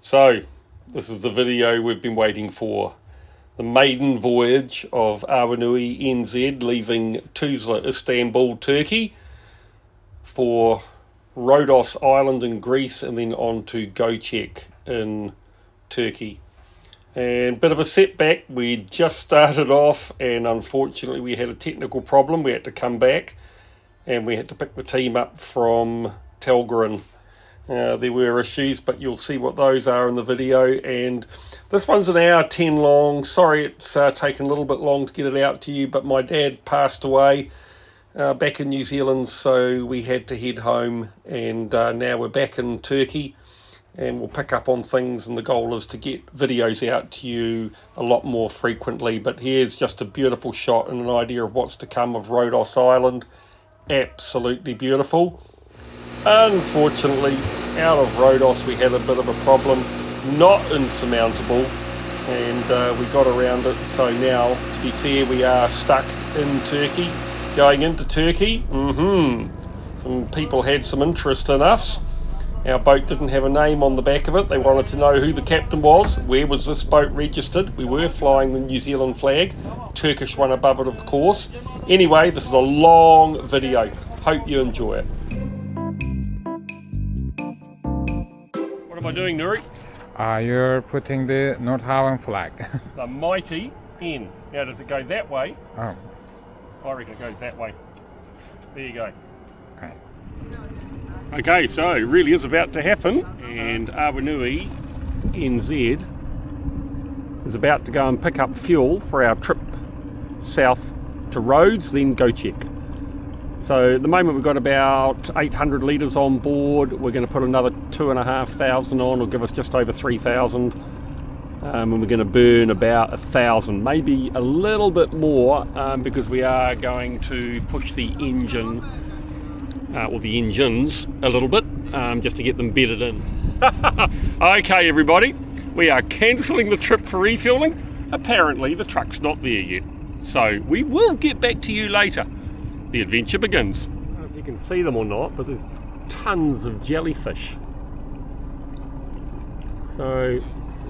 So, this is the video we've been waiting for. The maiden voyage of Awanui NZ leaving Tuzla, Istanbul, Turkey for Rhodes Island in Greece and then on to Gocek in Turkey. And bit of a setback, we just started off and unfortunately we had a technical problem. We had to come back and we had to pick the team up from Telgren. There were issues, but you'll see what those are in the video. And this one's an hour 10 long. Sorry it's taken a little bit long to get it out to you, but my dad passed away back in New Zealand, so we had to head home. And now we're back in Turkey, and we'll pick up on things, and the goal is to get videos out to you a lot more frequently. But here's just a beautiful shot and an idea of what's to come of Rhodes Island. Absolutely beautiful. Unfortunately, out of Rhodes we had a bit of a problem, not insurmountable, and we got around it. So now, to be fair, we are stuck in Turkey, going into Turkey. Some people had some interest in us. Our boat didn't have a name on the back of it. They wanted to know who the captain was, where was this boat registered. We were flying the New Zealand flag, Turkish one above it of course. Anyway, this is a long video. Hope you enjoy it. What am I doing, Nuri? You're putting the Nordhavn flag. The mighty N. Now, does it go that way? Oh. I reckon it goes that way. There you go. Okay. Okay, so it really is about to happen, and Awanui NZ is about to go and pick up fuel for our trip south to Rhodes, then Gocek. So at the moment we've got about 800 litres on board. We're going to put another 2,500 on, will give us just over 3,000. And we're going to burn about 1,000, maybe a little bit more, because we are going to push the engine, or the engines a little bit, just to get them bedded in. Okay everybody, we are cancelling the trip for refuelling. Apparently the truck's not there yet. So we will get back to you later. The adventure begins. I don't know if you can see them or not, but there's tons of jellyfish. So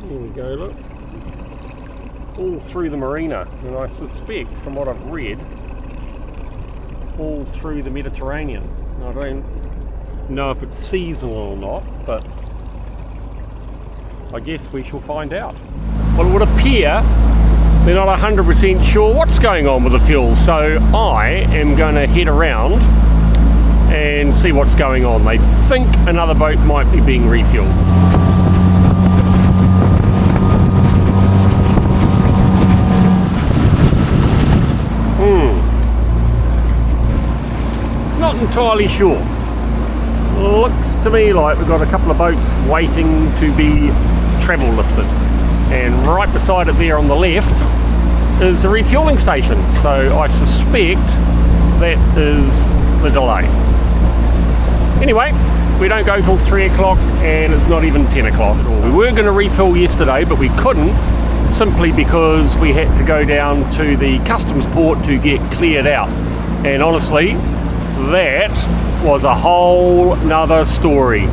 here we go, look. All through the marina, and I suspect from what I've read, all through the Mediterranean. I don't know if it's seasonal or not, but I guess we shall find out. Well, it would appear they're not 100% sure what's going on with the fuel, so I am going to head around and see what's going on. They think another boat might be being refueled. Not entirely sure. Looks to me like we've got a couple of boats waiting to be travel lifted, and right beside it there on the left is a refueling station, so I suspect that is the delay. Anyway, we don't go till 3 o'clock and it's not even 10 o'clock. We were going to refill yesterday, but we couldn't, simply because we had to go down to the customs port to get cleared out. And honestly, that was a whole nother story.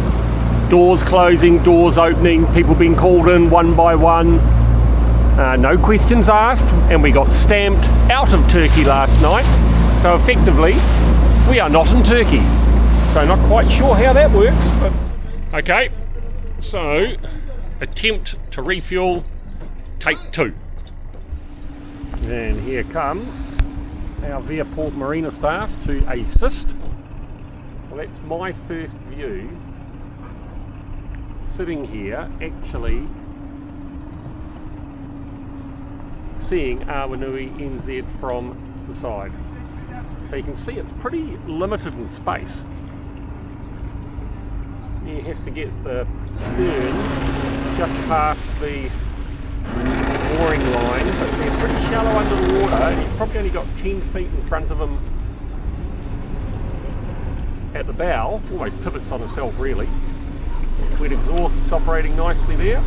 Doors closing, doors opening, people being called in one by one. No questions asked, and we got stamped out of Turkey last night. So effectively, we are not in Turkey. So not quite sure how that works. But okay, so attempt to refuel, take 2. And here come our Veerport Marina staff to assist. Well, that's my first view, sitting here actually seeing Awanui NZ from the side. So you can see it's pretty limited in space. You have to get the stern just past the mooring line, but they're pretty shallow under the water. He's probably only got 10 feet in front of him at the bow. Always pivots on itself really. Wet exhaust is operating nicely there.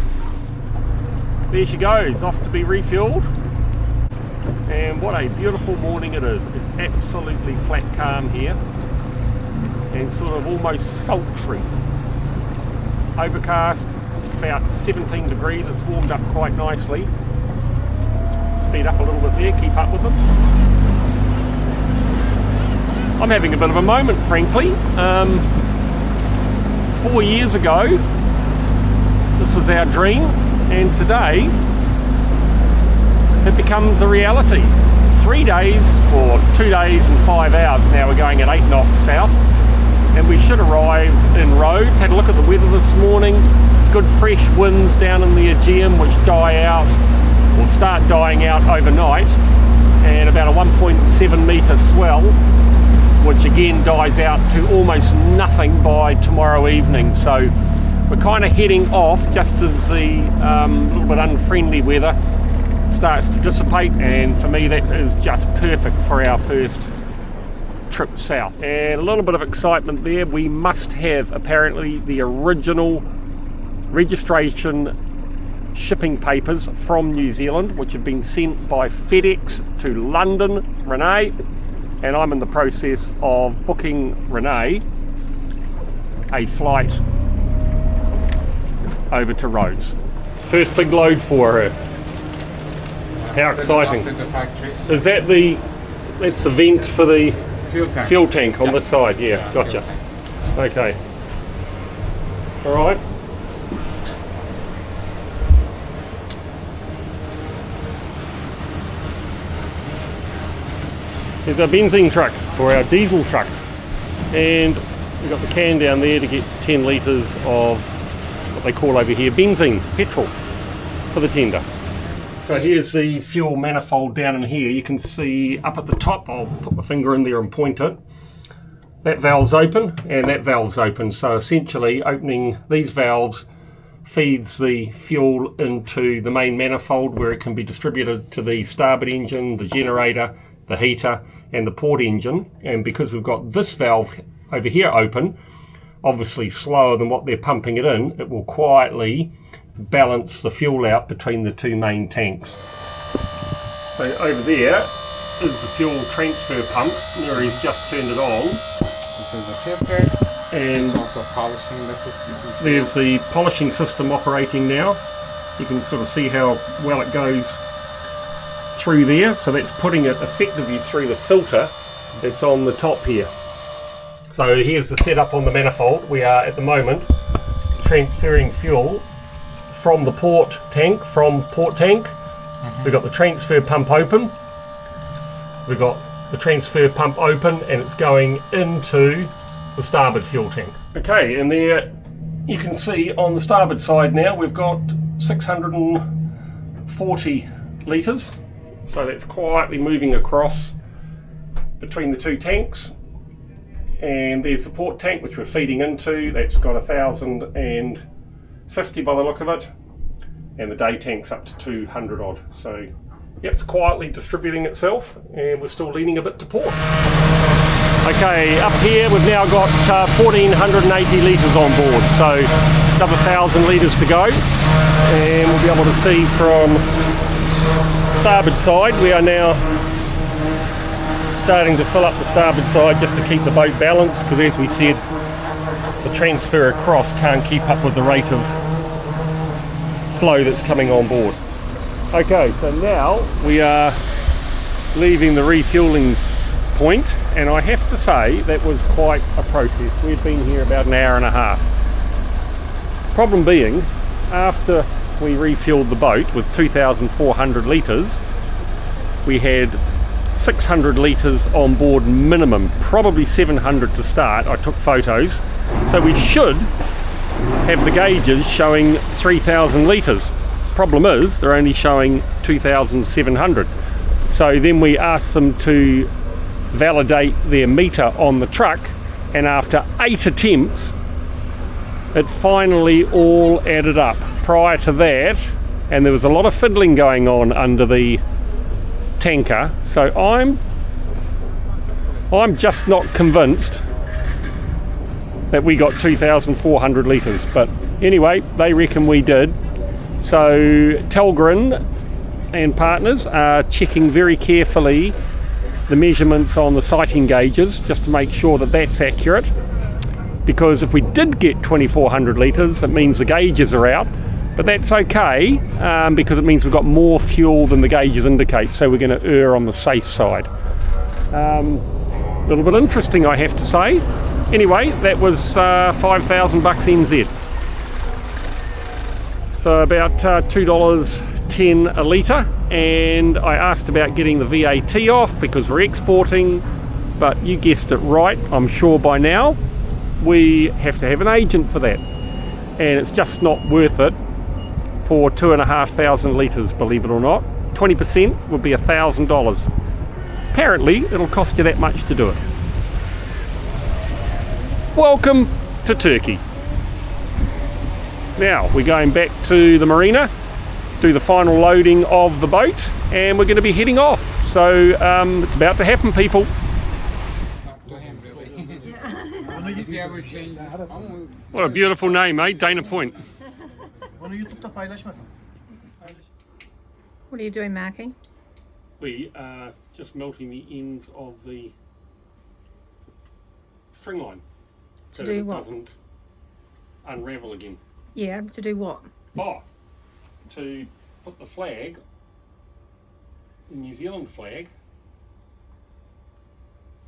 There she goes, off to be refueled. And what a beautiful morning it is. It's absolutely flat calm here and sort of almost sultry. Overcast, about 17 degrees. It's warmed up quite nicely. Let's speed up a little bit there, keep up with them. I'm having a bit of a moment, frankly. 4 years ago, this was our dream, and today it becomes a reality. 3 days, or 2 days and 5 hours now, we're going at 8 knots south, and we should arrive in Rhodes. Had a look at the weather this morning. Good fresh winds down in the Aegean, which die out, or start dying out overnight, and about a 1.7 metre swell, which again dies out to almost nothing by tomorrow evening. So we're kind of heading off just as the little bit unfriendly weather starts to dissipate, and for me that is just perfect for our first trip south. And a little bit of excitement there. We must have apparently the original registration shipping papers from New Zealand, which have been sent by FedEx to London. Renee, and I'm in the process of booking Renee a flight over to Rhodes. First big load for her. How exciting. Is that that's the vent for the fuel tank on this side? Yeah, gotcha. Okay. All right. There's our benzene truck, or our diesel truck, and we've got the can down there to get 10 litres of what they call over here benzene, petrol, for the tender. So here's the fuel manifold down in here. You can see up at the top, I'll put my finger in there and point it, that valve's open and that valve's open. So essentially opening these valves feeds the fuel into the main manifold, where it can be distributed to the starboard engine, the generator, the heater and the port engine. And because we've got this valve over here open, obviously slower than what they're pumping it in, it will quietly balance the fuel out between the two main tanks. So over there is the fuel transfer pump. Mary's just turned it on. And there's the polishing system operating now. You can sort of see how well it goes through there. So that's putting it effectively through the filter that's on the top here. So here's the setup on the manifold. We are at the moment transferring fuel from the port tank, We've got the transfer pump open. We've got the transfer pump open and it's going into the starboard fuel tank. Okay, and there you can see on the starboard side now we've got 640 litres. So that's quietly moving across between the two tanks. And there's the port tank which we're feeding into. That's got 1,050 by the look of it. And the day tank's up to 200 odd. So yep, it's quietly distributing itself, and we're still leaning a bit to port. Okay, up here we've now got 1,480 litres on board, so another 1,000 litres to go. And we'll be able to see from starboard side, we are now starting to fill up the starboard side just to keep the boat balanced, because as we said, the transfer across can't keep up with the rate of flow that's coming on board. Okay, so now we are leaving the refueling point, and I have to say that was quite a process. We've been here about an hour and a half. Problem being, after we refueled the boat with 2,400 litres, we had 600 litres on board minimum, probably 700 to start. I took photos, so we should have the gauges showing 3,000 litres. Problem is they're only showing 2,700. So then we asked them to validate their meter on the truck, and after 8 attempts it finally all added up. Prior to that, and there was a lot of fiddling going on under the tanker, so I'm just not convinced that we got 2,400 litres, but anyway, they reckon we did. So Telgren and partners are checking very carefully the measurements on the sighting gauges just to make sure that that's accurate, because if we did get 2,400 litres, it means the gauges are out, but that's okay because it means we've got more fuel than the gauges indicate, so we're going to err on the safe side. A little bit interesting, I have to say. Anyway, that was 5,000 bucks NZ. So about $2.10 a litre, and I asked about getting the VAT off because we're exporting, but you guessed it right, I'm sure by now, we have to have an agent for that, and it's just not worth it for 2,500 litres, believe it or not. 20% would be $1,000. Apparently it'll cost you that much to do it. Welcome to Turkey. Now we're going back to the marina, do the final loading of the boat, and we're going to be heading off. So it's about to happen, people. What a beautiful name, eh? Dana Point. What are you doing, Marky? We are just melting the ends of the string line so that it doesn't unravel again. Yeah, to do what? Oh, to put the flag, the New Zealand flag,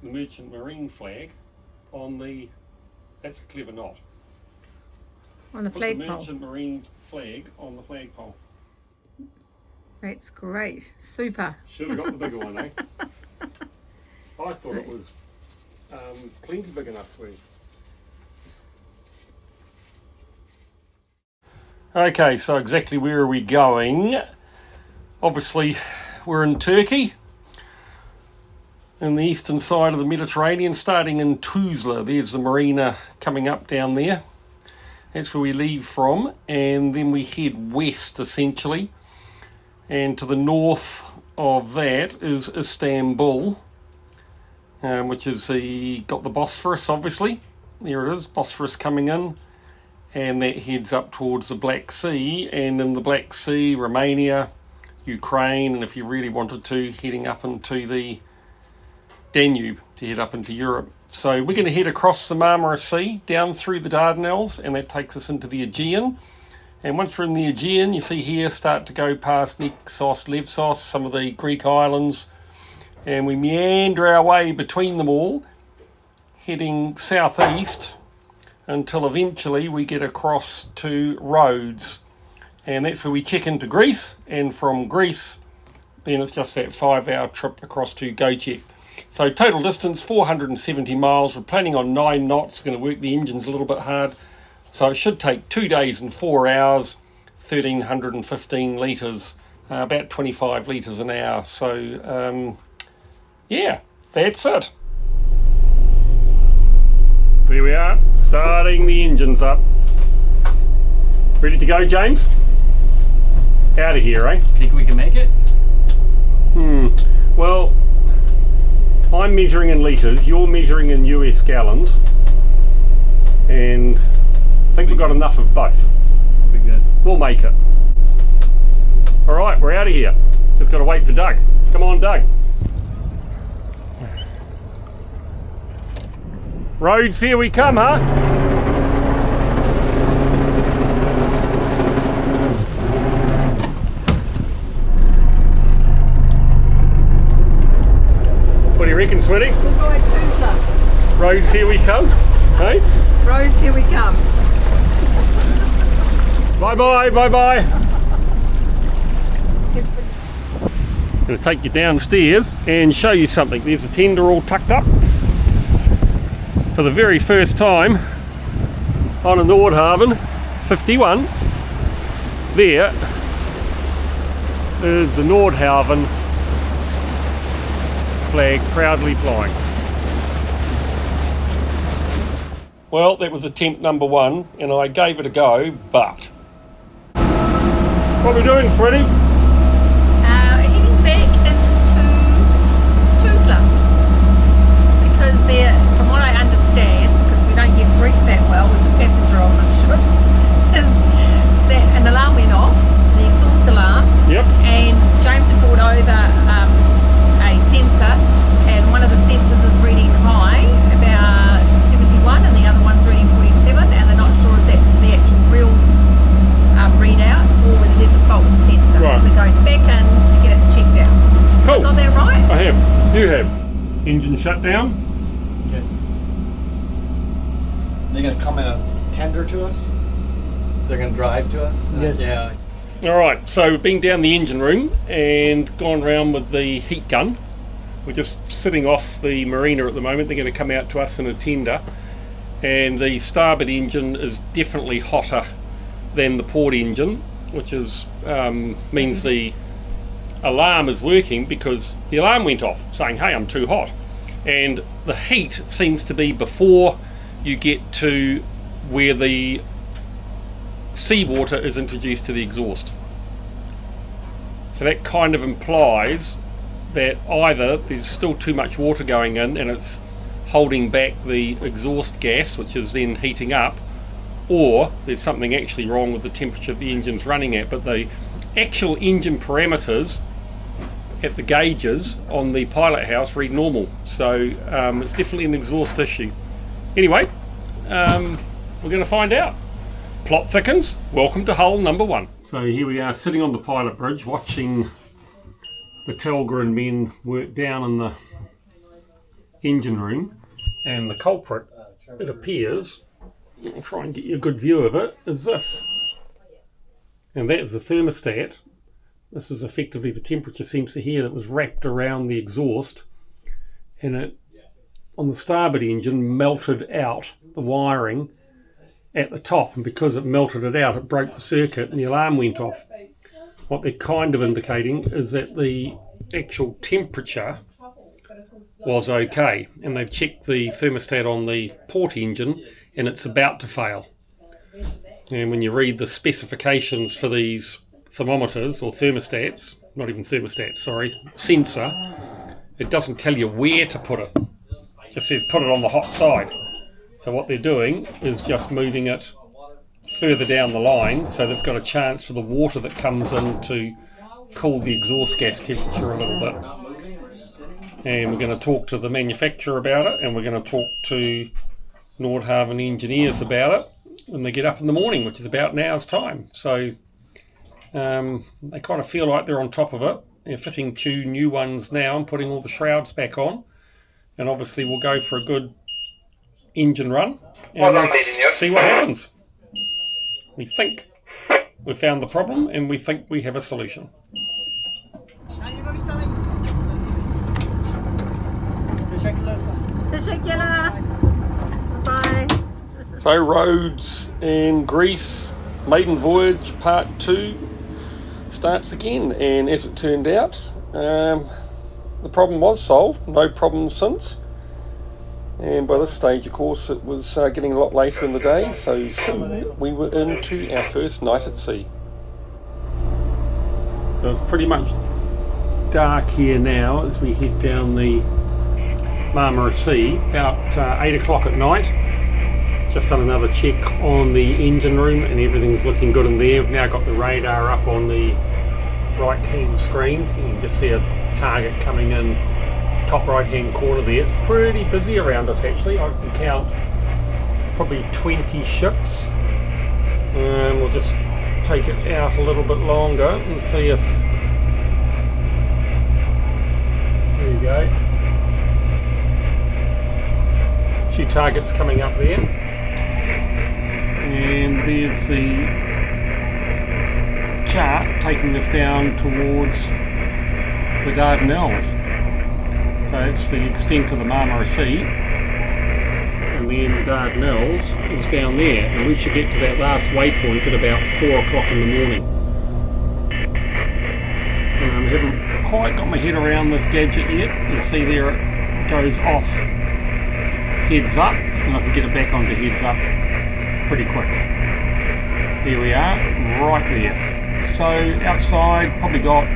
the Merchant Marine flag, on the, that's a clever knot. On the flagpole? The Merchant Marine flag on the flagpole. That's great. Super. Should have got the bigger one, eh? I thought it was plenty big enough, sweet. Okay, so exactly where are we going? Obviously, we're in Turkey, in the eastern side of the Mediterranean, starting in Tuzla. There's the marina coming up down there. That's where we leave from, and then we head west, essentially. And to the north of that is Istanbul, which is got the Bosphorus, obviously. There it is, Bosphorus coming in. And that heads up towards the Black Sea. And in the Black Sea, Romania, Ukraine, and if you really wanted to, heading up into the Danube to head up into Europe. So we're going to head across the Marmara Sea, down through the Dardanelles, and that takes us into the Aegean. And once we're in the Aegean, you see here, start to go past Naxos, Levsos, some of the Greek islands, and we meander our way between them all, heading southeast until eventually we get across to Rhodes. And that's where we check into Greece, and from Greece, then it's just that 5-hour trip across to Gocek. So total distance, 470 miles. We're planning on 9 knots. We're going to work the engines a little bit hard. So it should take 2 days and 4 hours, 1,315 litres, about 25 litres an hour. So, yeah, that's it. There we are, starting the engines up. Ready to go, James? Out of here, eh? Think we can make it? Well, I'm measuring in litres, you're measuring in US gallons, and I think we've got enough of both. We're good. We'll make it. Alright, we're out of here. Just got to wait for Doug. Come on, Doug. Rhodes, here we come, huh? What do you reckon, Sweaty? Goodbye, Tuzla. Rhodes, here we come. Hey? Rhodes, here we come. Bye-bye, bye-bye. I'm going to take you downstairs and show you something. There's a tender all tucked up. For the very first time on a Nordhavn 51, there is the Nordhavn flag proudly flying. Well, that was attempt number 1 and I gave it a go, but what are we doing, Freddie? Heading back into Tuzla, because there, from what I understand, because we don't get briefed that well as a passenger on this ship, is that an alarm went off, the exhaust alarm. Yep. And James had brought over a sensor, and one of the sensors is reading high, about 71, and the other one's reading 47, and they're not sure if that's the actual real readout. Engine shutdown. Yes. They're going to come in a tender to us? They're going to drive to us? Yes. Yeah. Alright, so we've been down the engine room and gone round with the heat gun. We're just sitting off the marina at the moment. They're going to come out to us in a tender. And the starboard engine is definitely hotter than the port engine, which is means the alarm is working, because the alarm went off saying, hey, I'm too hot. And the heat seems to be before you get to where the seawater is introduced to the exhaust. So that kind of implies that either there's still too much water going in and it's holding back the exhaust gas, which is then heating up, or there's something actually wrong with the temperature the engine's running at. But the actual engine parameters at the gauges on the pilot house read normal, so it's definitely an exhaust issue. Anyway, we're going to find out. Plot thickens. Welcome to hull number 1. So here we are sitting on the pilot bridge watching the Telgren men work down in the engine room, and the culprit, it appears, I'll try and get you a good view of it, is this. And that is the thermostat. This is effectively the temperature sensor here that was wrapped around the exhaust, and it, on the starboard engine, melted out the wiring at the top, and because it melted it out, it broke the circuit and the alarm went off. What they're kind of indicating is that the actual temperature was okay, and they've checked the thermostat on the port engine and it's about to fail. And when you read the specifications for these thermometers or thermostats, not even thermostats, sorry, sensor, it doesn't tell you where to put it. It just says put it on the hot side. So what they're doing is just moving it further down the line so that it's got a chance for the water that comes in to cool the exhaust gas temperature a little bit. And we're going to talk to the manufacturer about it, and we're going to talk to Nordhavn engineers about it when they get up in the morning, which is about an hour's time. So they kind of feel like they're on top of it. They're fitting 2 new ones now and putting all the shrouds back on, and obviously we'll go for a good engine run and we'll see what happens. We think we've found the problem and we think we have a solution. Bye. So Rhodes and Greece, Maiden Voyage Part 2 starts again, and as it turned out, the problem was solved. No problem since. And by this stage, of course, it was getting a lot later in the day, so soon we were into our first night at sea. So it's pretty much dark here now as we head down the Marmara Sea, about 8 o'clock at night. Just done another check on the engine room and everything's looking good in there. We've now got the radar up on the right hand screen. You can just see a target coming in top right hand corner there. It's pretty busy around us actually. I can count probably 20 ships. We'll just take it out a little bit longer and see if, there you go, a few targets coming up there, and there's the chart taking us down towards the Dardanelles. So that's the extent of the Marmara Sea, and then the Dardanelles is down there, and we should get to that last waypoint at about 4 o'clock in the morning. I haven't quite got my head around this gadget yet. You see there it goes off heads up, and I can get it back onto heads up pretty quick. There we are, right there. So outside probably got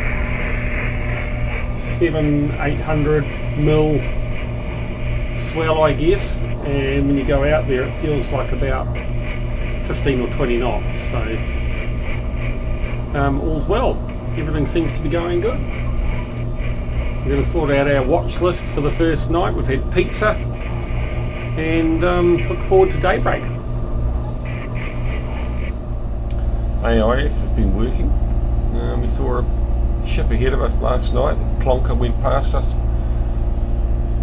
700-800 mil swell, I guess, and when you go out there it feels like about 15 or 20 knots, so all's well. Everything seems to be going good. We're going to sort out our watch list for the first night. We've had pizza and look forward to daybreak. AIS has been working. We saw a ship ahead of us last night. Plonker went past us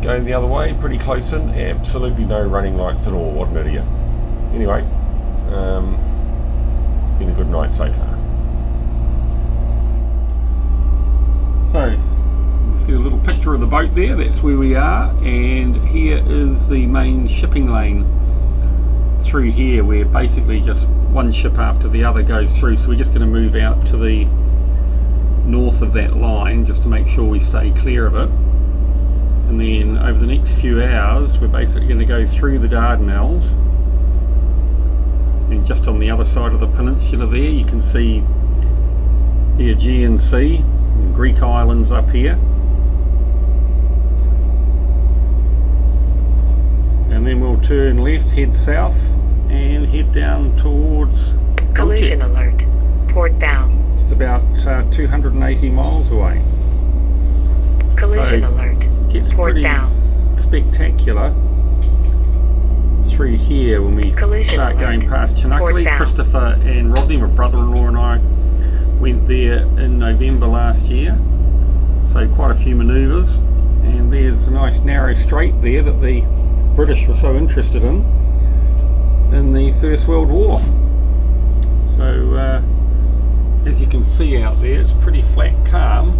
going the other way, pretty close in. Absolutely no running lights at all. What an idiot. Anyway, it's been a good night so far. So, you see a little picture of the boat there. That's where we are, and here is the main shipping lane through here, where basically just one ship after the other goes through. So we're just going to move out to the north of that line just to make sure we stay clear of it. And then over the next few hours we're basically going to go through the Dardanelles, and just on the other side of the peninsula there you can see the Aegean Sea and Greek islands up here, and then we'll turn left, head south and head down towards Collision Gocek. alert. Port bound. It's about 280 miles away. Collision So, alert. Gets Port pretty bound. spectacular through here when we Collision start alert. going past Port Chunukli. bound. Christopher and Rodney, my brother-in-law, and I went there in November last year, so quite a few manoeuvres. And there's a nice narrow strait there that the British were so interested in the First World War. So as you can see out there, it's pretty flat calm.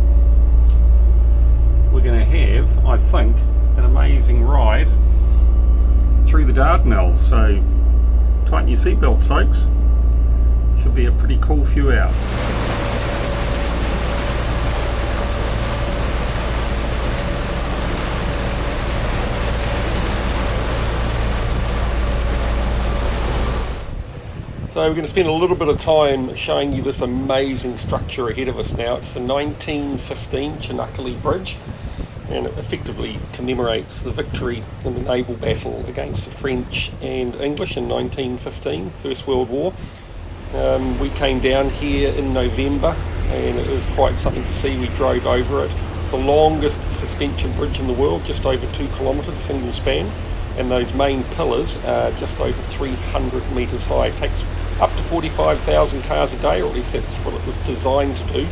We're going to have, I think, an amazing ride through the Dardanelles, so tighten your seatbelts folks. Should be a pretty cool few hours. So we're going to spend a little bit of time showing you this amazing structure ahead of us now. It's the 1915 Chunukli Bridge, and it effectively commemorates the victory in the naval battle against the French and English in 1915, First World War. We came down here in November, and it was quite something to see. We drove over it. It's the longest suspension bridge in the world, just over 2 kilometres, single span. And those main pillars are just over 300 metres high. It takes up to 45,000 cars a day, or at least that's what it was designed to do.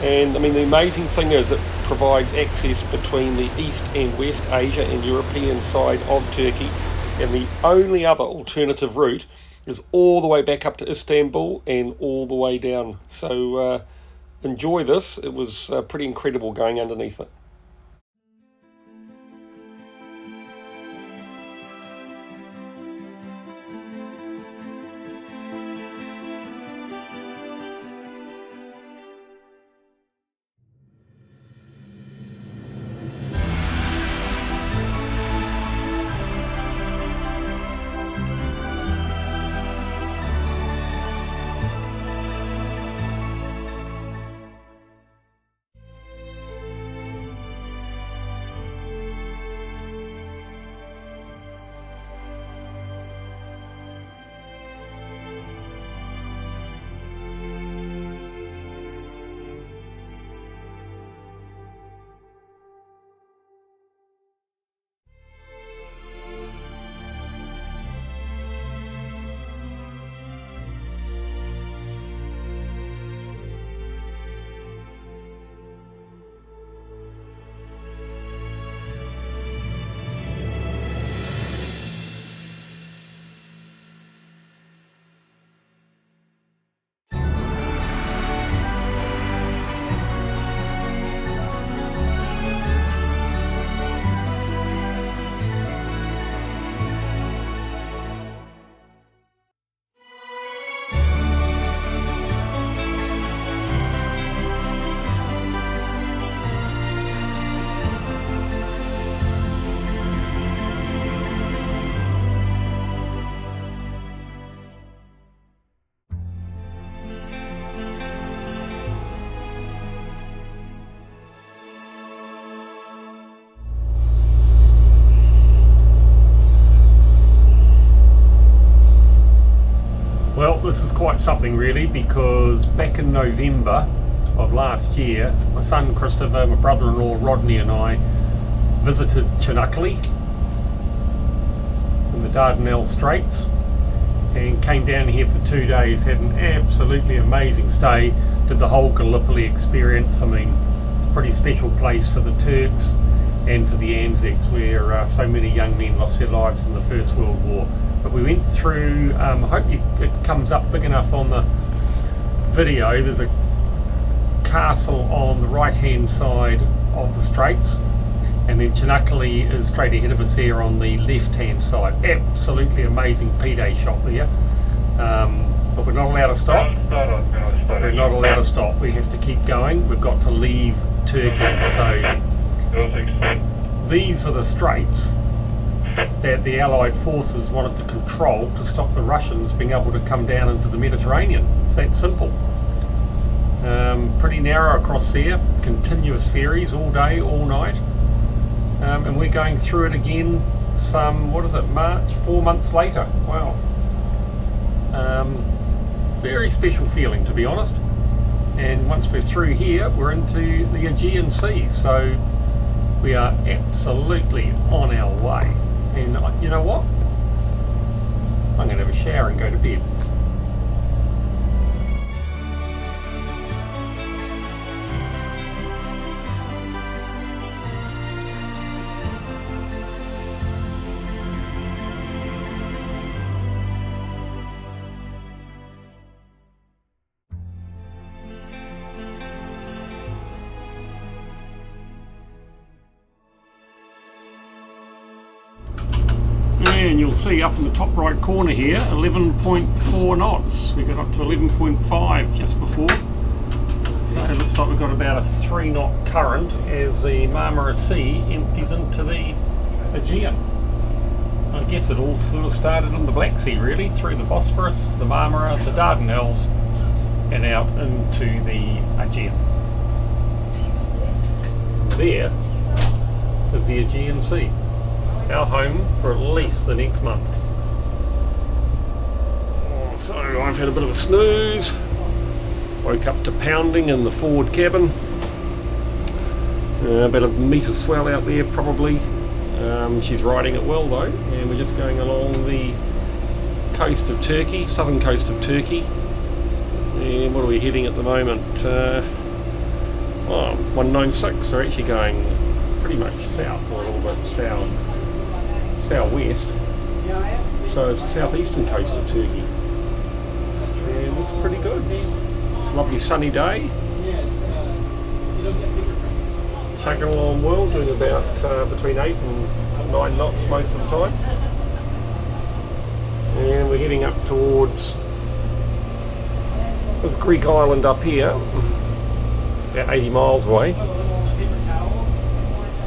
And I mean, the amazing thing is it provides access between the East and West Asia and European side of Turkey, and the only other alternative route is all the way back up to Istanbul and all the way down. So enjoy this. It was pretty incredible going underneath it. Well, this is quite something really, because back in November of last year, my son Christopher, my brother-in-law Rodney and I visited Chunukli in the Dardanelles Straits and came down here for 2 days, had an absolutely amazing stay, did the whole Gallipoli experience. I mean, it's a pretty special place for the Turks, and for the Anzacs, where so many young men lost their lives in the First World War. But we went through, I hope it comes up big enough on the video. There's a castle on the right hand side of the straits, and then Chinakali is straight ahead of us there on the left hand side. Absolutely amazing P-Day shot there, but we're not allowed to stop. We're not allowed to stop. We have to keep going. We've got to leave Turkey. So these were the straits that the Allied forces wanted to control to stop the Russians being able to come down into the Mediterranean. It's that simple. Pretty narrow across there, continuous ferries all day, all night, and we're going through it again some, what is it, March, 4 months later. Wow. Very special feeling, to be honest. And once we're through here, we're into the Aegean Sea, so we are absolutely on our way. And you know what? I'm going to have a shower and go to bed. And you'll see up in the top right corner here, 11.4 knots. We got up to 11.5 just before. So it looks like we've got about a 3 knot current as the Marmara Sea empties into the Aegean. I guess it all sort of started in the Black Sea really, through the Bosphorus, the Marmara, the Dardanelles, and out into the Aegean. There is the Aegean Sea. Our home for at least the next month. So I've had a bit of a snooze. Woke up to pounding in the forward cabin. About a metre swell out there probably. She's riding it well though, and we're just going along the coast of Turkey, southern coast of Turkey. And what are we heading at the moment? 196. We're actually going pretty much south, or a little bit southwest, so it's the southeastern coast of Turkey, and it looks pretty good. Lovely sunny day, chugging along well, doing about between 8 and 9 knots most of the time, and we're heading up towards this Greek island up here, about 80 miles away.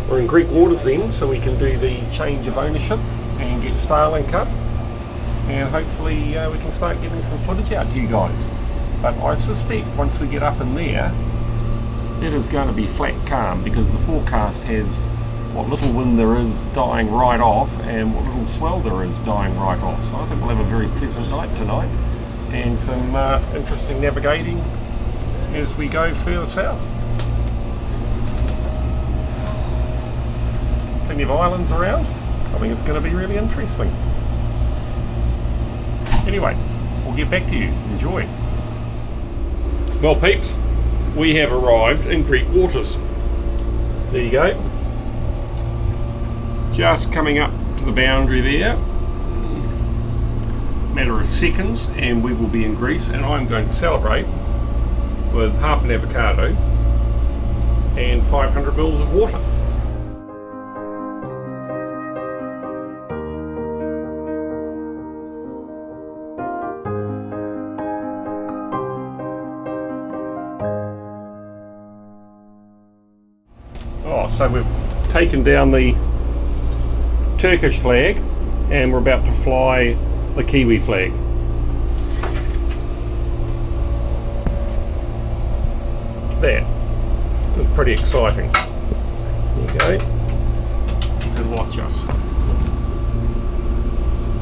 We're in Greek waters then, so we can do the change of ownership and get Starlink up, and hopefully we can start getting some footage out to you guys. But I suspect once we get up in there, it is going to be flat calm, because the forecast has what little wind there is dying right off and what little swell there is dying right off. So I think we'll have a very pleasant night tonight, and some interesting navigating as we go further south. Plenty of islands around. I think it's going to be really interesting. Anyway, we'll get back to you. Enjoy. Well peeps, we have arrived in Greek waters. There you go. Just coming up to the boundary there. Matter of seconds and we will be in Greece, and I'm going to celebrate with half an avocado and 500 mils of water. So we've taken down the Turkish flag and we're about to fly the Kiwi flag. That is pretty exciting. There you go. You can watch us.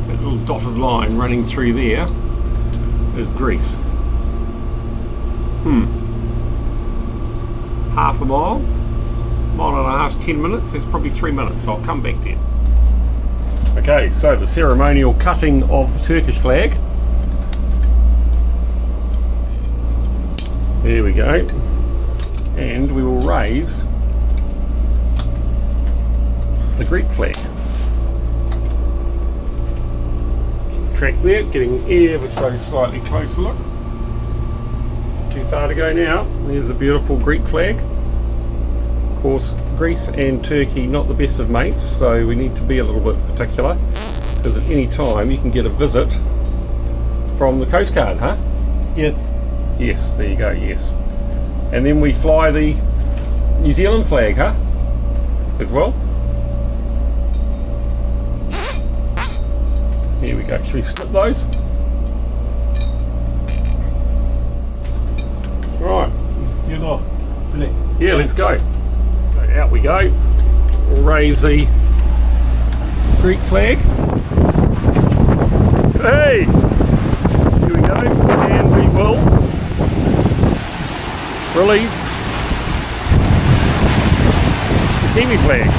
That little dotted line running through there is Greece. Half a mile. Mile and a half, 10 minutes, that's probably 3 minutes. I'll come back then. Okay, so the ceremonial cutting of the Turkish flag. There we go. And we will raise the Greek flag. Track there, getting ever so slightly closer look. Not too far to go now. There's a beautiful Greek flag. Of course, Greece and Turkey not the best of mates, so we need to be a little bit particular, because at any time you can get a visit from the Coast Guard, huh? Yes. Yes, there you go, yes. And then we fly the New Zealand flag, huh? As well. Here we go. Should we split those? Right. You go. Play. Yeah, let's go. So out we go. We'll raise the Greek flag. Hey! Here we go. And we will release the Kiwi flag.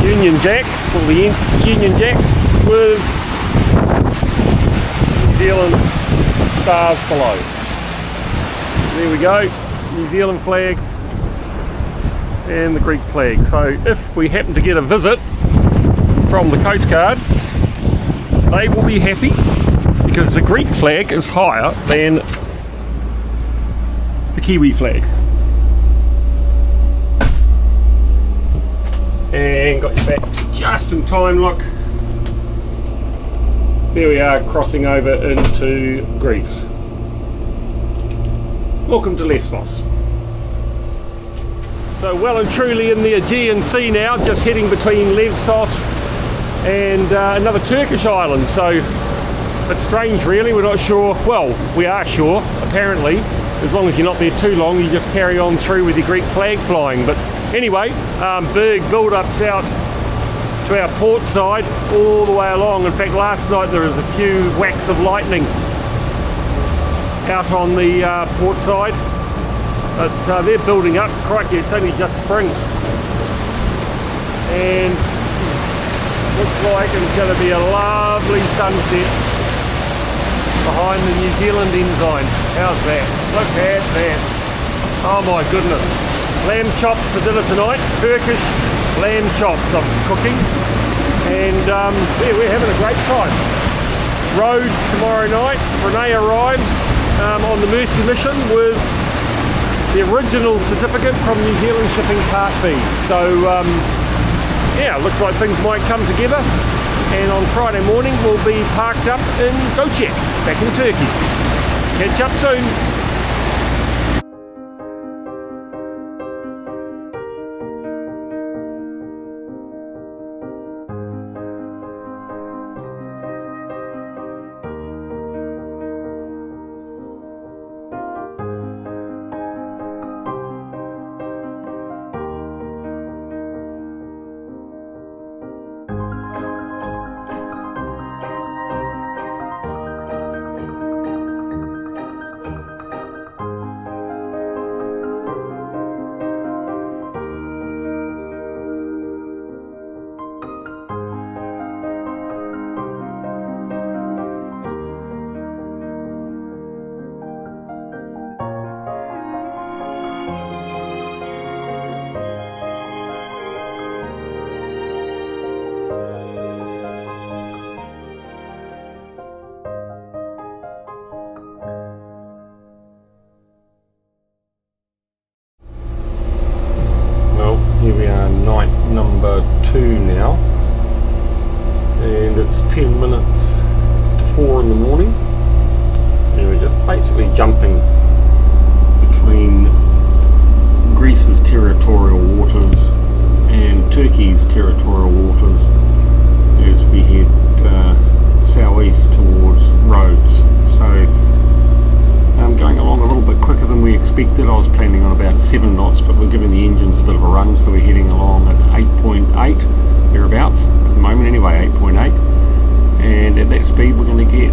Union Jack, or the Union Jack with New Zealand stars below. There we go, New Zealand flag and the Greek flag. So if we happen to get a visit from the Coast Guard, they will be happy because the Greek flag is higher than the Kiwi flag. And got you back just in time, look. There we are, crossing over into Greece. Welcome to Lesvos. So well and truly in the Aegean Sea now, just heading between Lesvos and another Turkish island. So it's strange really, we're not sure. Well, we are sure, apparently. As long as you're not there too long, you just carry on through with your Greek flag flying. But anyway, big build-ups out to our port side all the way along. In fact, last night there was a few whacks of lightning out on the port side. But they're building up. Crikey, it's only just spring. And looks like it's going to be a lovely sunset behind the New Zealand ensign. How's that? Look at that. Oh my goodness. Lamb chops for dinner tonight. Turkish lamb chops I'm cooking. And yeah, we're having a great time. Rhodes tomorrow night. Renee arrives on the Mercy mission with the original certificate from New Zealand Shipping Part B. So yeah, looks like things might come together. And on Friday morning we'll be parked up in Gocek, back in Turkey. Catch up soon. Here we are, night number 2 now, and it's 10 minutes to 4 in the morning, and we're just basically jumping between Greece's territorial waters and Turkey's territorial waters as we head southeast towards Rhodes. So I'm going along a little bit quicker than we expected. I was planning on about 7 knots, but we're giving the engines a bit of a run, so we're heading along at 8.8 thereabouts at the moment anyway, 8.8, and at that speed we're going to get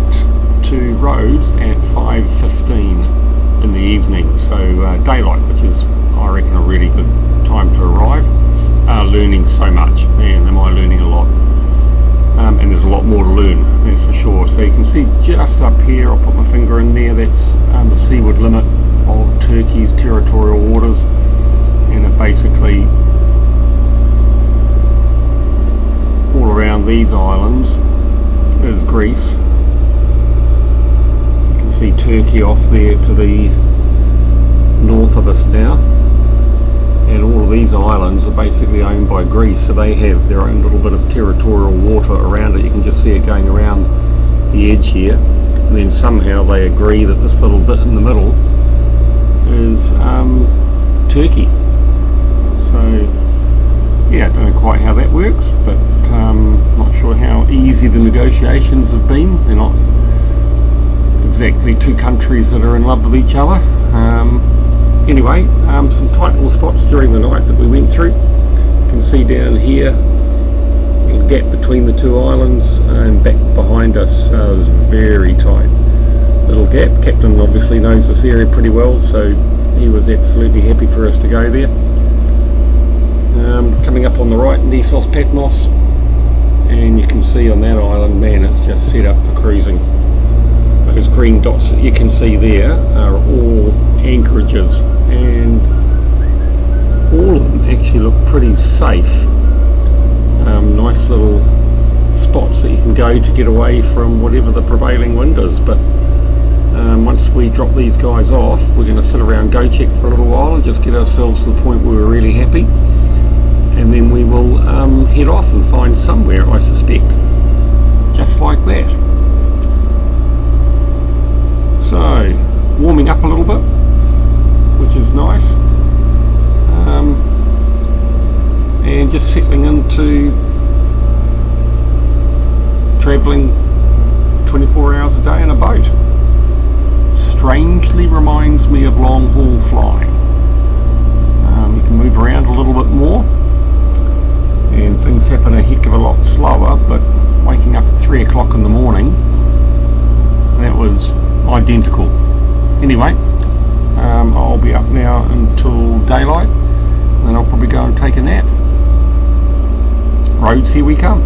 to Rhodes at 5:15 in the evening, so daylight, which is I reckon a really good time to arrive. Learning so much, man, am I learning a lot. And there's a lot more to learn, that's for sure. So you can see just up here, I'll put my finger in there, that's the seaward limit of Turkey's territorial waters, and it basically all around these islands is Greece. You can see Turkey off there to the north of us now, and all of these islands are basically owned by Greece, so they have their own little bit of territorial water around it. You can just see it going around the edge here, and then somehow they agree that this little bit in the middle is Turkey. So yeah, I don't know quite how that works, but not sure how easy the negotiations have been. They're not exactly two countries that are in love with each other. Anyway, some tight little spots during the night that we went through. You can see down here, a little gap between the two islands, and back behind us is very tight little gap. Captain obviously knows this area pretty well, so he was absolutely happy for us to go there. Coming up on the right, Nessos Patmos, and you can see on that island, man, it's just set up for cruising. Those green dots that you can see there are all anchorages, and all of them actually look pretty safe. Nice little spots that you can go to get away from whatever the prevailing wind is. But once we drop these guys off, we're going to sit around Gocek for a little while and just get ourselves to the point where we're really happy, and then we will head off and find somewhere, I suspect, just like that. So, warming up a little bit, which is nice, and just settling into travelling 24 hours a day in a boat. Strangely reminds me of long haul flying. You can move around a little bit more, and things happen a heck of a lot slower, but waking up at 3 o'clock in the morning, that was identical. Anyway, I'll be up now until daylight, and then I'll probably go and take a nap. Rhodes, here we come.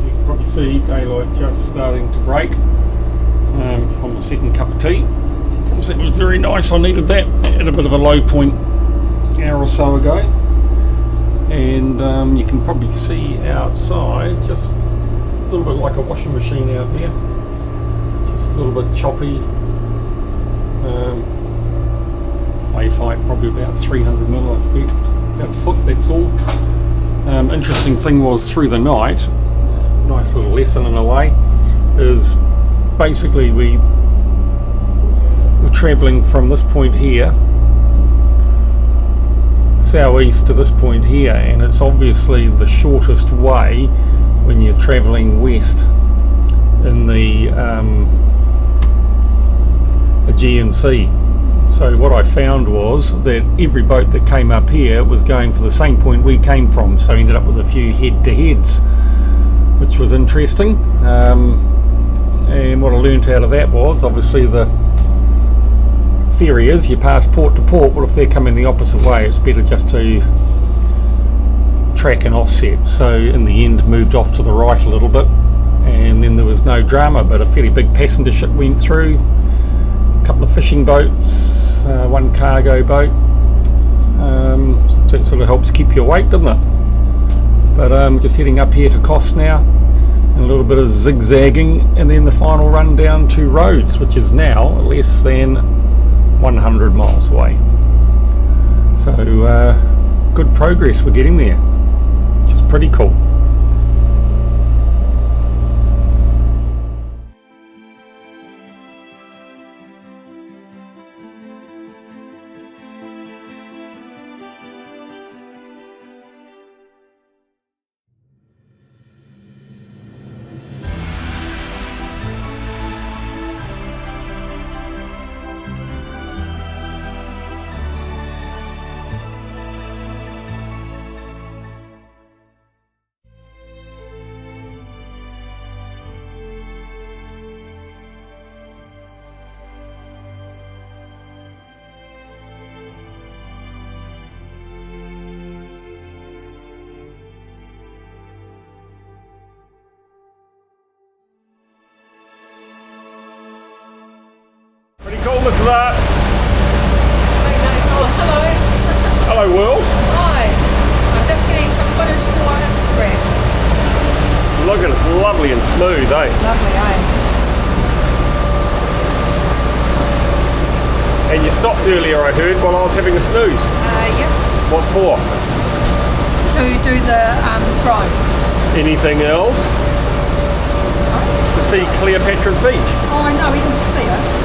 You can probably see daylight just starting to break. On the second cup of tea. So it was very nice. I needed that at a bit of a low point an hour or so ago. And you can probably see outside just a little bit like a washing machine out there, just a little bit choppy. Wave height probably about 300 mil, I expect, about a foot, that's all. Interesting thing was through the night, nice little lesson in a way, is basically we were travelling from this point here southeast to this point here, and it's obviously the shortest way when you're travelling west in the Aegean Sea. So what I found was that every boat that came up here was going for the same point we came from, so I ended up with a few head-to-heads, which was interesting. And what I learnt out of that was, obviously the theory is you pass port to port. Well, if they're coming the opposite way, it's better just to track and offset. So in the end, moved off to the right a little bit, and then there was no drama, but a fairly big passenger ship went through, a couple of fishing boats, one cargo boat. So it sort of helps keep you awake, doesn't it? But just heading up here to Kos now, and a little bit of zigzagging, and then the final run down to Rhodes, which is now less than 100 miles away. So good progress, we're getting there, which is pretty cool. Tuzla. Oh, hello. Hello, world. Hi. I'm just getting some footage for Instagram. Look at it, it's lovely and smooth, eh? Lovely, eh? And you stopped earlier, I heard, while I was having a snooze. Yep. What for? To do the drone. Anything else? To see Cleopatra's Beach. Oh, I know, we didn't see it.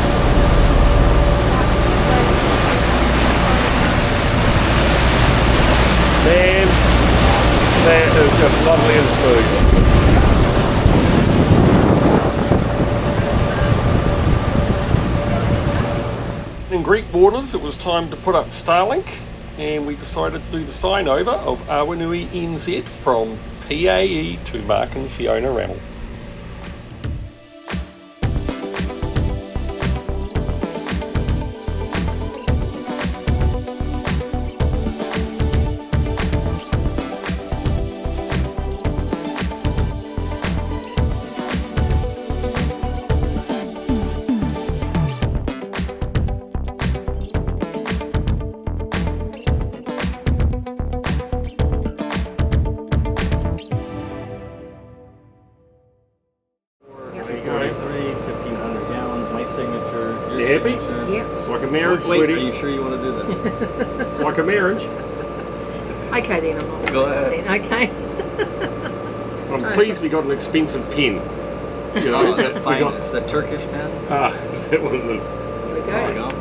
Man, that is just lovely and smooth. In Greek waters, it was time to put up Starlink, and we decided to do the sign over of Awanui NZ from PAE to Mark and Fiona Rammel. You happy? Yep. It's like a marriage, Wait, sweetie. are you sure you want to do this? It's like a marriage. Okay then, I'm all Go ahead. then, okay. I'm pleased we got an expensive pen. You know, Oh, that that we got. finest, that Turkish pen. Is that what it is? Here we There you go. go.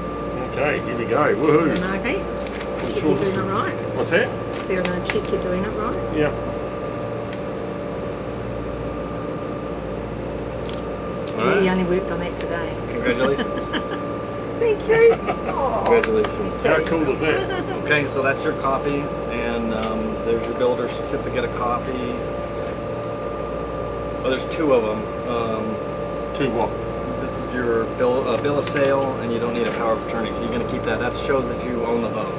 Okay, here we go. Woohoo. Okay. I'm Check sure you're this doing it is- right. What's that? So I'm going to check you're doing it right. Yeah. All Yeah, you right. only worked on that today. Congratulations. Thank you. Oh. Congratulations. How cool is that? Okay, so that's your copy, and there's your builder certificate, a copy. Well, there's two of them. To what? This is your bill of sale, and you don't need a power of attorney, so you're going to keep that. That shows that you own the boat.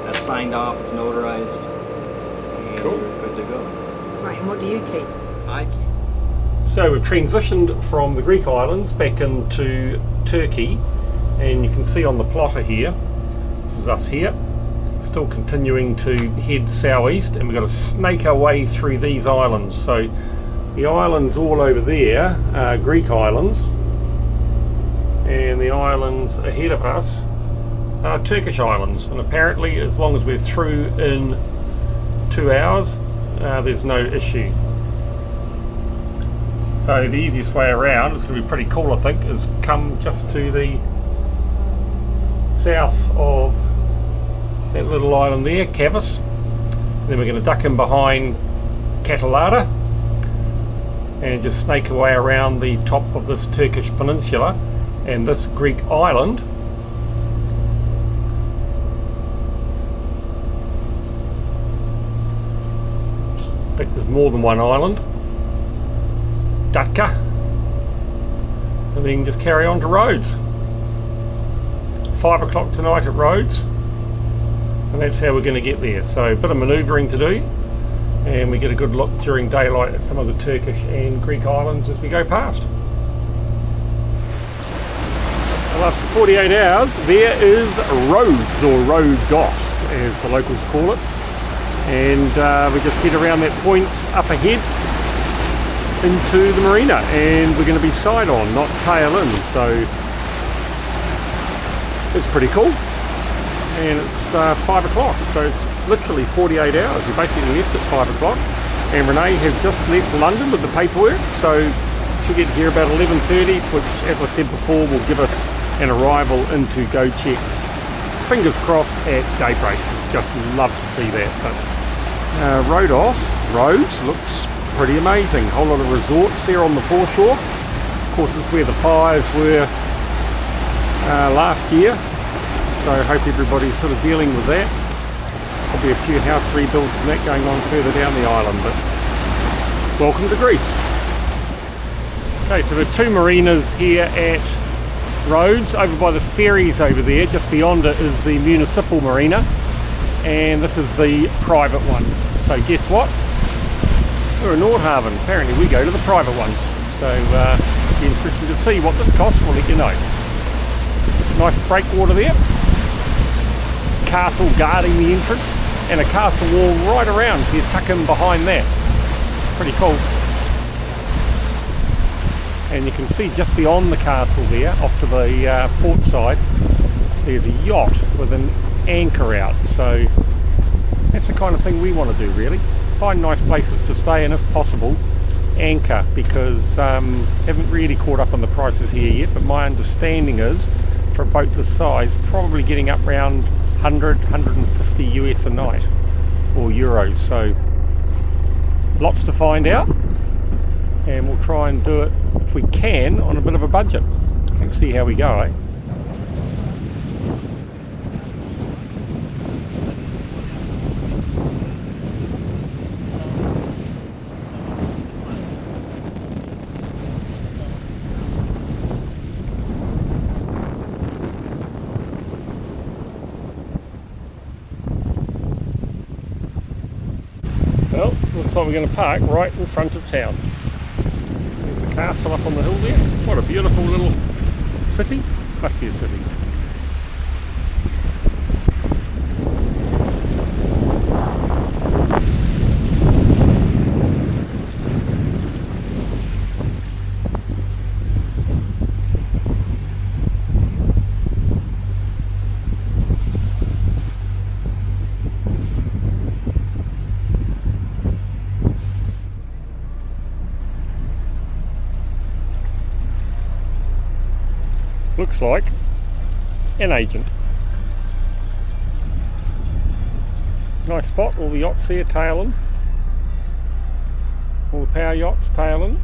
That's signed off, it's notarized. And Cool. You're good to go. Right, and what do you keep? I keep. So we've transitioned from the Greek islands back into Turkey, and you can see on the plotter here, this is us here, still continuing to head southeast, and we've got to snake our way through these islands. So the islands all over there are Greek islands, and the islands ahead of us are Turkish islands, and apparently as long as we're through in 2 hours, there's no issue. So the easiest way around, it's going to be pretty cool I think, is come just to the south of that little island there, Kavis. Then we're going to duck in behind Catalada and just snake away around the top of this Turkish peninsula and this Greek island. I think there's more than one island. Datka, and then just carry on to Rhodes. 5 o'clock tonight at Rhodes, and that's how we're going to get there. So a bit of manoeuvring to do, and we get a good look during daylight at some of the Turkish and Greek islands as we go past. Well, after 48 hours, there is Rhodes, or Rhodos as the locals call it, and we just head around that point up ahead into the marina, and we're going to be side on, not tail in, so it's pretty cool. And it's 5 o'clock, so it's literally 48 hours. We basically left at 5 o'clock, and Renee has just left London with the paperwork, so she'll get here about 11:30, which, as I said before, will give us an arrival into Gocek, fingers crossed, at daybreak. Just love to see that. But Rhodes looks pretty amazing. Whole lot of resorts there on the foreshore. Of course, it's where the fires were last year, so I hope everybody's sort of dealing with that. There'll be a few house rebuilds and that going on further down the island, but welcome to Greece. Okay, so there are two marinas here at Rhodes. Over by the ferries over there, just beyond it is the municipal marina, and this is the private one. So guess what? We're in Nordhavn. Apparently we go to the private ones. So it'll be interesting to see what this costs. We'll let you know. Nice breakwater there. Castle guarding the entrance, and a castle wall right around, so you tuck in behind that. Pretty cool. And you can see just beyond the castle there, off to the port side, there's a yacht with an anchor out. So that's the kind of thing we want to do, really. Find nice places to stay, and if possible, anchor, because haven't really caught up on the prices here yet, but my understanding is for a boat this size, probably getting up around 100, 150 US a night, or euros. So lots to find out, and we'll try and do it if we can on a bit of a budget and see how we go, eh? Well, looks like we're going to park right in front of town. There's the castle up on the hill there. What a beautiful little city. Must be a city. Looks like an agent. Nice spot, all the yachts here tailing. All the power yachts tailing.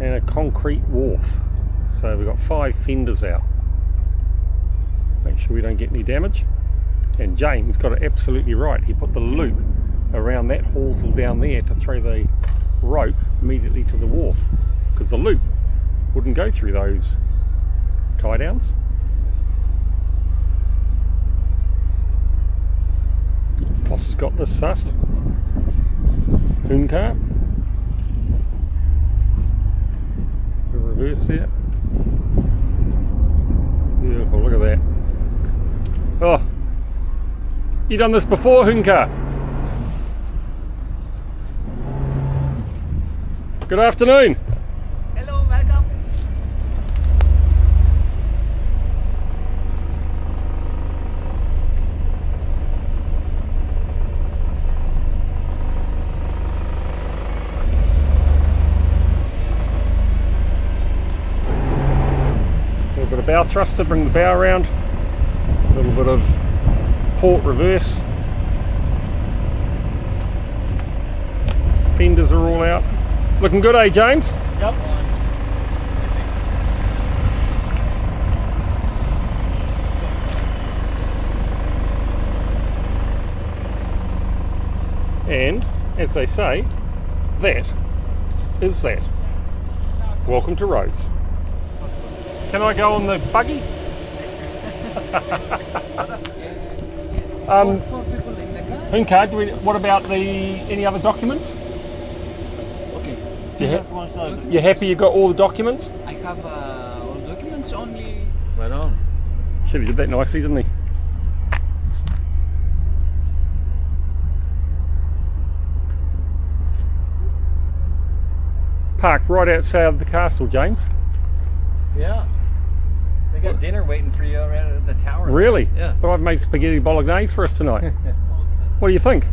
And a concrete wharf. So we've got 5 fenders out. Make sure we don't get any damage. And James got it absolutely right. He put the loop around that hawsel down there to throw the rope immediately to the wharf, because the loop wouldn't go through those tie downs. Boss has got this sussed. Hooncar. Reverse there. Beautiful, look at that. Oh, you done this before, Hooncar? Good afternoon. Hello, welcome. A little bit of bow thrust to bring the bow around. A little bit of port reverse. Fenders are all out. Looking good, eh, James? Yep. And, as they say, that is that. Welcome to Rhodes. Can I go on the buggy? Four people in the car. Hooncar, what about any other documents? Okay. You happy you got all the documents? I have all documents only. Right on. Shit, he did that nicely, didn't he? Parked right outside the castle, James. Yeah. They got dinner waiting for you around at the tower. Really? Yeah. Thought I'd made spaghetti bolognese for us tonight. What do you think?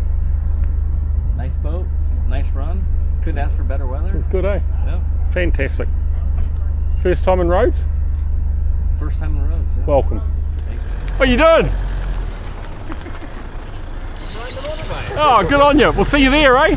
Nice boat, nice run. Couldn't ask for better weather. It's good, eh? Yeah. Fantastic. First time in Rhodes? First time on the roads. Yeah. Welcome. Thank you. What are you doing? Oh, good on you. We'll see you there, eh?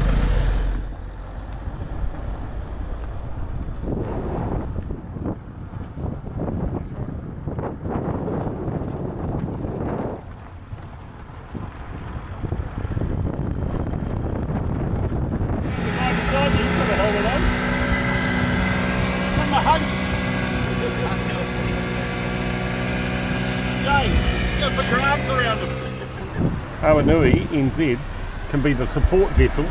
James, go put your arms around him. Awanui NZ can be the support vessel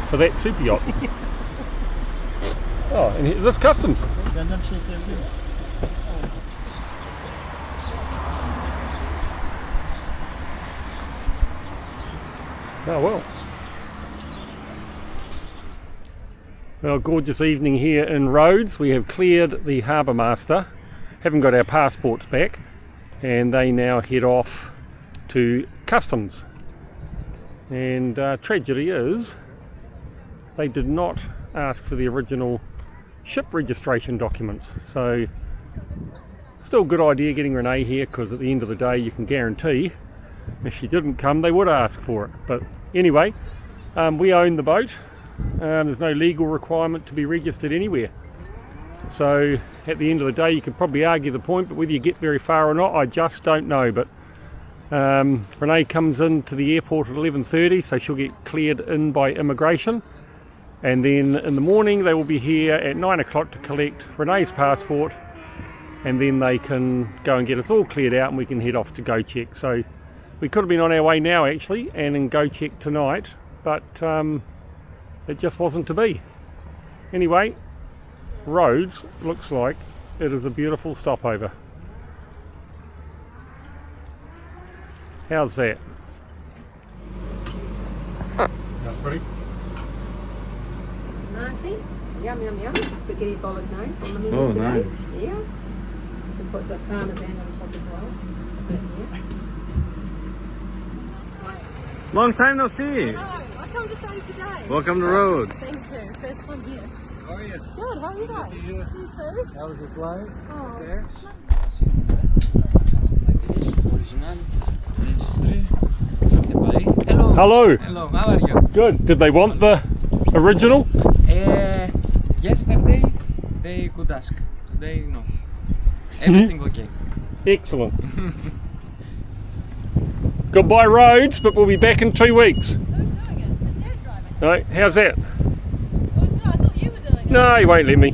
for that super yacht. Oh, and this is customs. Oh well. Well, gorgeous evening here in Rhodes. We have cleared the harbour master, haven't got our passports back, and they now head off to customs. And tragedy is they did not ask for the original ship registration documents, so still a good idea getting Renee here, because at the end of the day you can guarantee if she didn't come they would ask for it. But anyway, we own the boat. There's no legal requirement to be registered anywhere, so at the end of the day you could probably argue the point, but whether you get very far or not I just don't know. But Renee comes into the airport at 11:30, so she'll get cleared in by immigration, and then in the morning they will be here at 9 o'clock to collect Renee's passport, and then they can go and get us all cleared out and we can head off to Gocek. So we could have been on our way now actually and in Gocek tonight, but it just wasn't to be. Anyway, Rhodes looks like it is a beautiful stopover. How's that? That's pretty. Marty, yum yum yum, spaghetti bolognese on the menu Oh, today. nice. Yeah. To put the parmesan on top as well. But yeah. Long time no see. I come to save the day. Welcome to Rhodes. Thank you. First one here. How are you? Good, how are you guys? You too? How was your flight? Oh. There. Original registry. Hello. Hello. Hello. How are you? Good. Did they want the original? Yesterday they could ask. Today no. Everything okay. Excellent. Goodbye Rhodes, but we'll be back in 2 weeks. Who's doing it? Is Dad driving? No, how's that? Oh, I thought you were doing it. No, he won't let me.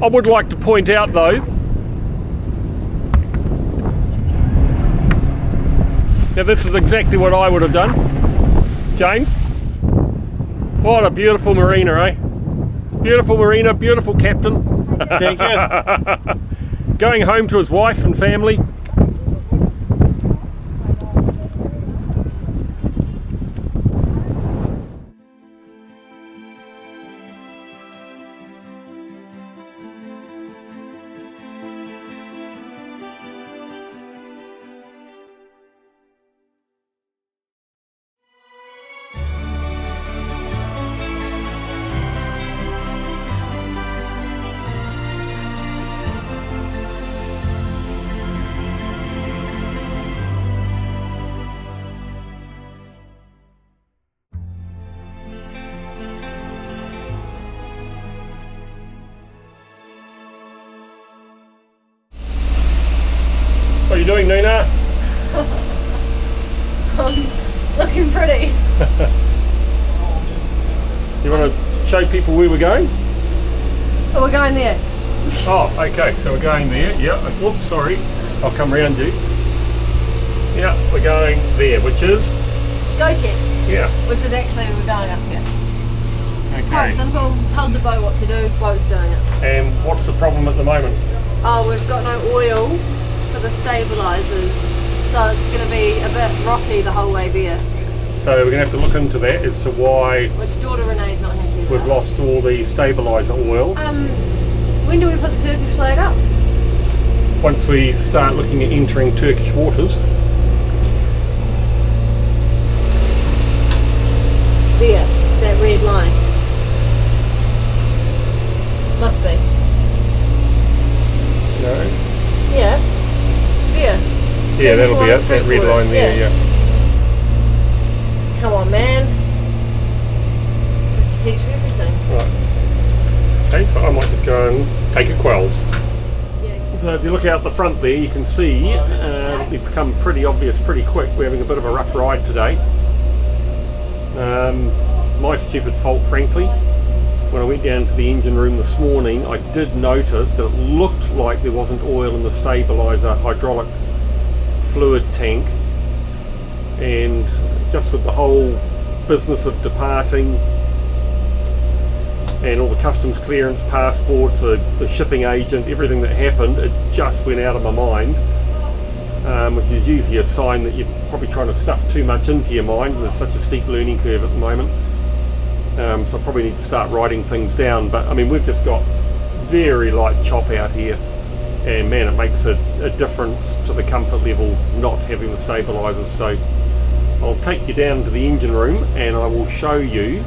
I would like to point out though, now this is exactly what I would have done. James, what a beautiful marina, eh? Beautiful marina, beautiful captain. Thank you. Going home to his wife and family. What are you doing, Nina? Looking pretty. You want to show people where we're going? Oh, we're going there. Oh, okay, so we're going there. Yeah, whoops, sorry. I'll come round you. Yeah, we're going there, which is? Gocek, Yeah. which is actually we're going up here. Quite Okay. simple. Told the boat what to do. Boat's doing it. And what's the problem at the moment? Oh, we've got no oil for the stabilisers, so it's going to be a bit rocky the whole way there. So we're going to have to look into that as to why Which daughter Renee's not happy about. we've lost all the stabiliser oil. When do we put the Turkish flag up? Once we start looking at entering Turkish waters. There, that red line. Must be. No. Yeah. There. Yeah, that'll be it, Turkish that red waters, line there, yeah. Come on, man. Let's teach you everything. Right. Okay, so I might just go and take a quells. Yeah. So if you look out the front there, you can see it'll become pretty obvious pretty quick. We're having a bit of a rough ride today. My stupid fault, frankly. When I went down to the engine room this morning, I did notice that it looked like there wasn't oil in the stabiliser hydraulic fluid tank, and just with the whole business of departing and all the customs clearance, passports, the shipping agent, everything that happened, it just went out of my mind, which is usually a sign that you're probably trying to stuff too much into your mind. There's such a steep learning curve at the moment. So I probably need to start writing things down, but I mean, we've just got very light chop out here, and man, it makes a difference to the comfort level not having the stabilisers. So I'll take you down to the engine room and I will show you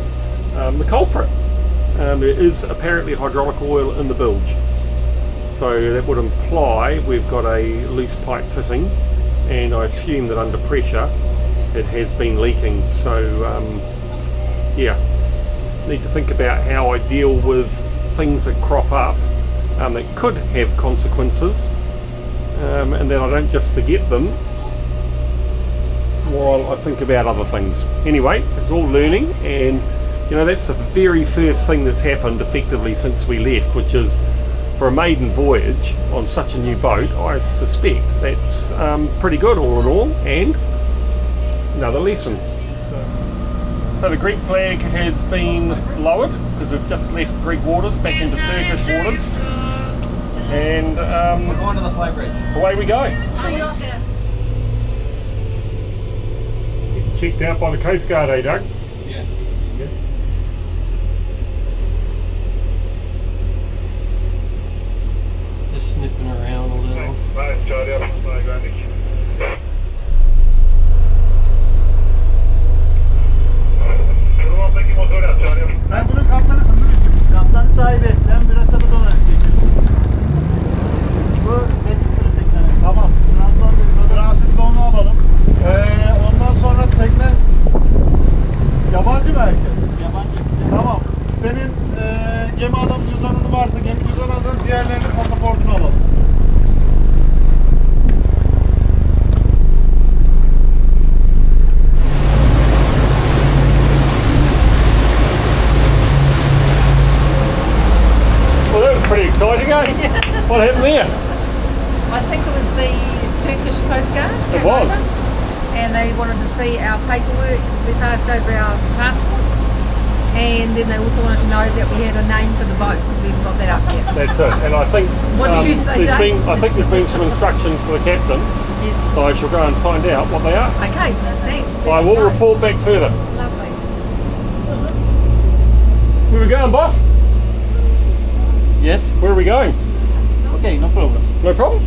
the culprit. There is apparently hydraulic oil in the bilge, so that would imply we've got a loose pipe fitting, and I assume that under pressure it has been leaking. So yeah, need to think about how I deal with things that crop up that could have consequences, and then I don't just forget them while I think about other things. Anyway, it's all learning, and you know, that's the very first thing that's happened effectively since we left, which is for a maiden voyage on such a new boat, I suspect that's pretty good all in all, and another lesson. So the Greek flag has been lowered because we've just left Greek waters back into Turkish waters, and We're going to the flag bridge. away we go. See you up there. Checked out by the Coast Guard, eh, Doug? Yeah. Just sniffing around a little. Ben bunun kaptanısın değil mi? Kaptanı sahibi. Ben biraz tabi dolanıp geçiyorum. Bu Metin tekne. Tamam. Transit'te onu alalım. Ondan sonra tekne yabancı mı herkes? Yabancı. Tamam. Senin gemi adam cüzdanın varsa gemi cüzdanı alın, diğerlerinin pasaportunu alalım. Well, that was pretty exciting, eh? What happened there? I think it was the Turkish Coast Guard. It came was. over, and they wanted to see our paperwork because we passed over our passports. And then they also wanted to know that we had a name for the boat because we haven't got that up yet. That's it. And I think What did you say, Dave? I think there's been some instructions to the captain, Yes. so I shall go and find out what they are. Okay, thanks. I Let will us know. report back further. Lovely. Where are we going, boss? Yes. Where are we going? Okay, no problem. No problem.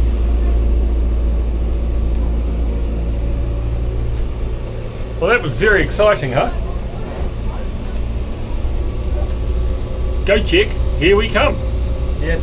Well, that was very exciting, huh? Gocek, here we come. Yes.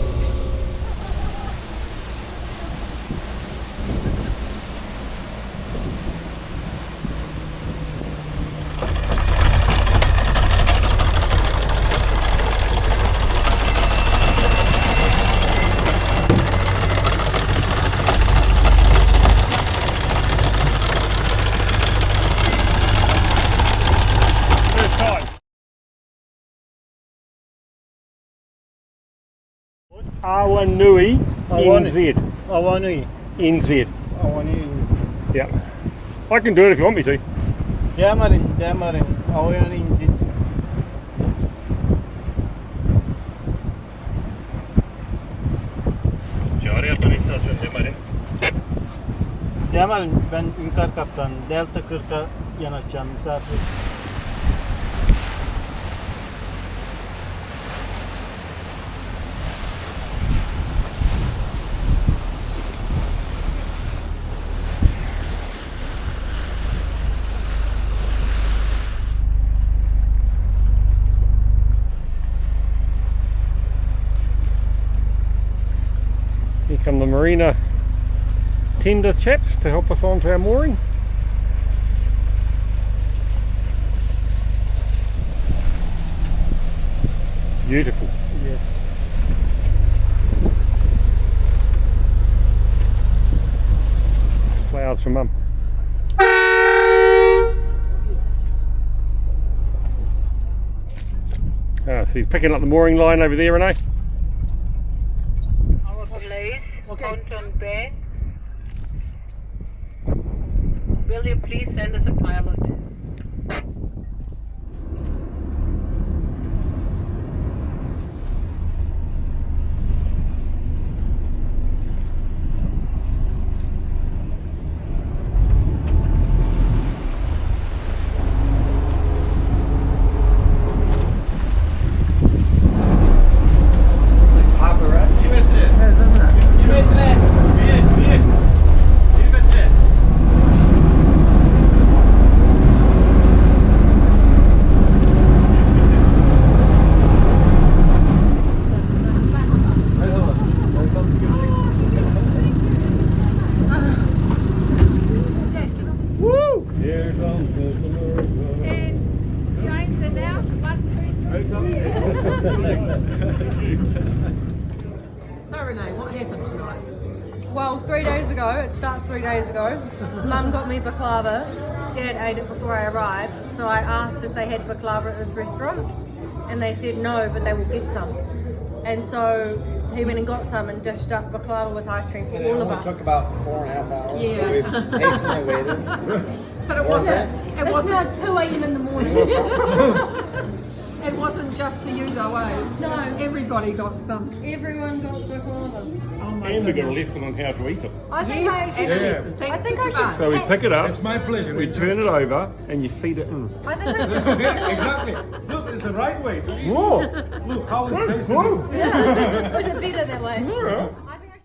First time. Awanui NZ. Awanui. NZ. Awanui NZ. Yeah. I can do it if you want me to. Demarin. Awanui NZ. Demarin, ben Hünkar Kaptan. Delta 40'a yanaşacağım misafir. Here come the marina tender chaps to help us onto our mooring. Beautiful. Yes. Flowers for Mum. So he's picking up the mooring line over there, Renee. Our police, Ponton Bay. Will you please send us a pilot? So Renee, what happened tonight? Well, 3 days ago, it starts 3 days ago, Mum got me baklava, Dad ate it before I arrived, so I asked if they had baklava at this restaurant, and they said no, but they will get some. And so he went and got some and dished up baklava with ice cream for all of us. It took about 4.5 hours. Yeah. So we patiently waited. But it wasn't. It It's wasn't. now 2 a.m. in the morning. It wasn't just for you though, eh? No. Everybody got some. Everyone got baklava. Oh my And we got a goodness. lesson on how to eat it. I think I Yes, actually, and thanks I think to I should. Kavan. So we pick it up, It's my pleasure. we turn it over, and you feed it in. I think I should. Exactly. Look, it's the right way to eat. Whoa! Look how it's tasting. Yeah. Was it better that way? I think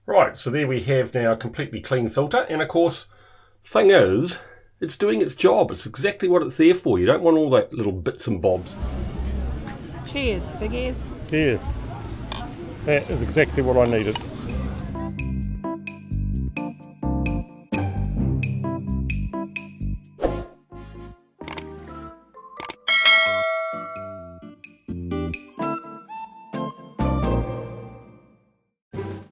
Right, so there we have now a completely clean filter, and of course, thing is, it's doing its job. It's exactly what it's there for. You don't want all that little bits and bobs. Cheers, big ears. Yeah, that is exactly what I needed.